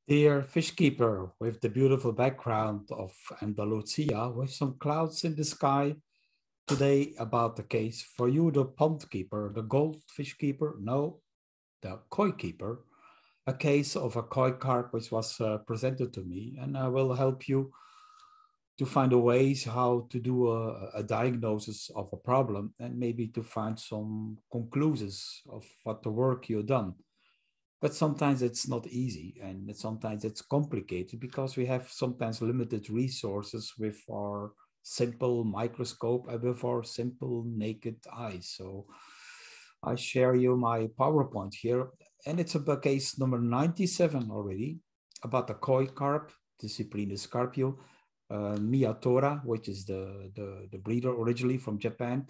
Dear fish keeper, with the beautiful background of Andalusia with some clouds in the sky, today about the case for you, the pond keeper, the goldfish keeper, no, the koi keeper, a case of a koi carp which was presented to me, and I will help you to find a ways how to do a diagnosis of a problem and maybe to find some conclusions of what the work you've done. But sometimes it's not easy and sometimes it's complicated because we have sometimes limited resources with our simple microscope and with our simple naked eyes. So I share you my PowerPoint here, and it's about case number 97 already about the koi carp, the Cyprinus carpio, Miyatora, which is the breeder originally from Japan.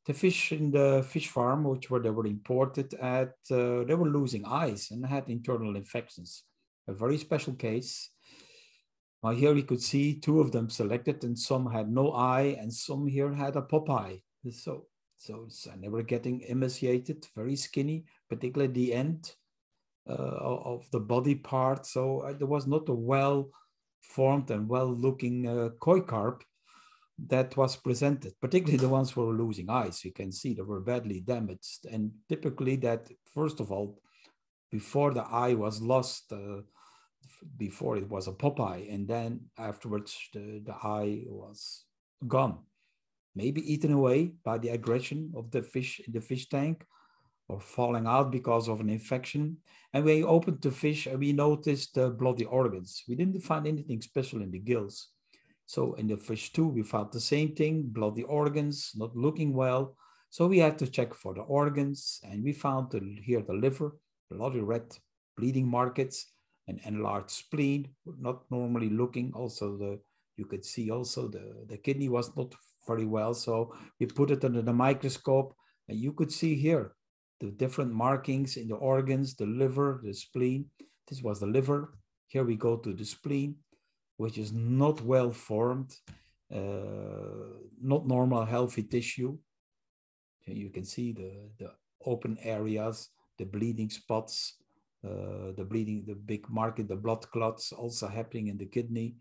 The fish in the fish farm, which were they were imported at, they were losing eyes and had internal infections. A very special case. Now here we could see two of them selected, and some had no eye, and some here had a pop eye. And they were getting emaciated, very skinny, particularly the end of the body part. So there was not a well formed and well looking koi carp that was presented, particularly the ones who were losing eyes. You can see they were badly damaged. And typically that, first of all, before the eye was lost, before it was a Popeye, and then afterwards the eye was gone, maybe eaten away by the aggression of the fish in the fish tank or falling out because of an infection. And we opened the fish and we noticed the bloody organs. We didn't find anything special in the gills. So in the fish too, we found the same thing, bloody organs, not looking well. So we had to check for the organs, and we found here the liver, bloody red bleeding markets, an enlarged spleen, not normally looking. Also, you could see also the kidney was not very well. So we put it under the microscope, and you could see here the different markings in the organs, the liver, the spleen. This was the liver. Here we go to the spleen, which is not well formed, not normal healthy tissue. You can see the open areas, the bleeding spots, the bleeding, the big market, the blood clots also happening in the kidney.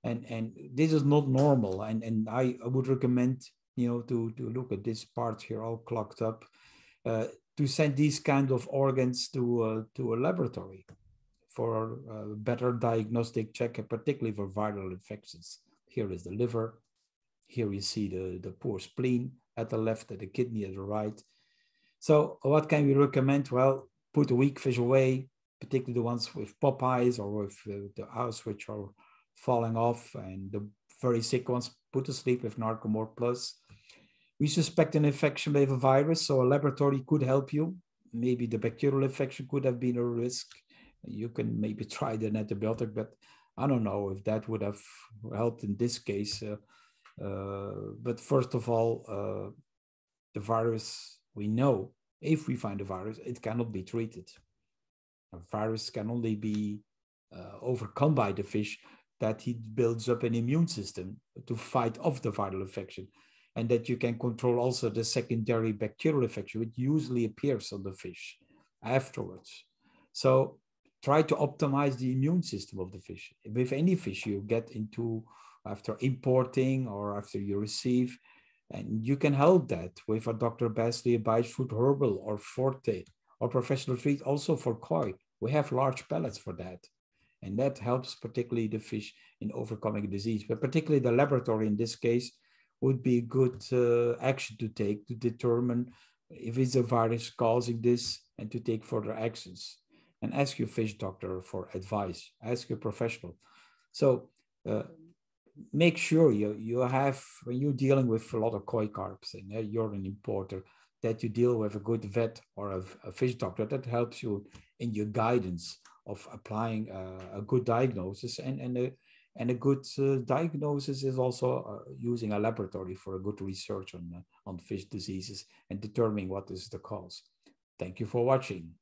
And this is not normal. And I would recommend, to look at this part here all clogged up, to send these kind of organs to a laboratory for a better diagnostic check, particularly for viral infections. Here is the liver. Here you see the poor spleen at the left, and the kidney at the right. So what can we recommend? Well, put the weak fish away, particularly the ones with pop eyes or with the eyes which are falling off, and the very sick ones put to sleep with Narcomore Plus. We suspect an infection with a virus, so a laboratory could help you. Maybe the bacterial infection could have been a risk. You can maybe try an antibiotic, but I don't know if that would have helped in this case. But first of all, the virus, we know if we find a virus, it cannot be treated. A virus can only be overcome by the fish, that he builds up an immune system to fight off the viral infection, and that you can control also the secondary bacterial infection, which usually appears on the fish afterwards. So try to optimize the immune system of the fish. With any fish you get into after importing or after you receive, and you can help that with a Dr. Bassleer Food Herbal or Forte or Professional Treat, also for koi. We have large pellets for that. And that helps particularly the fish in overcoming disease, but particularly the laboratory in this case would be a good action to take to determine if it's a virus causing this and to take further actions. And ask your fish doctor for advice, ask your professional. So make sure you have, when you're dealing with a lot of koi carps and you're an importer, that you deal with a good vet or a fish doctor that helps you in your guidance of applying a good diagnosis. And a good diagnosis is also using a laboratory for a good research on fish diseases and determining what is the cause. Thank you for watching.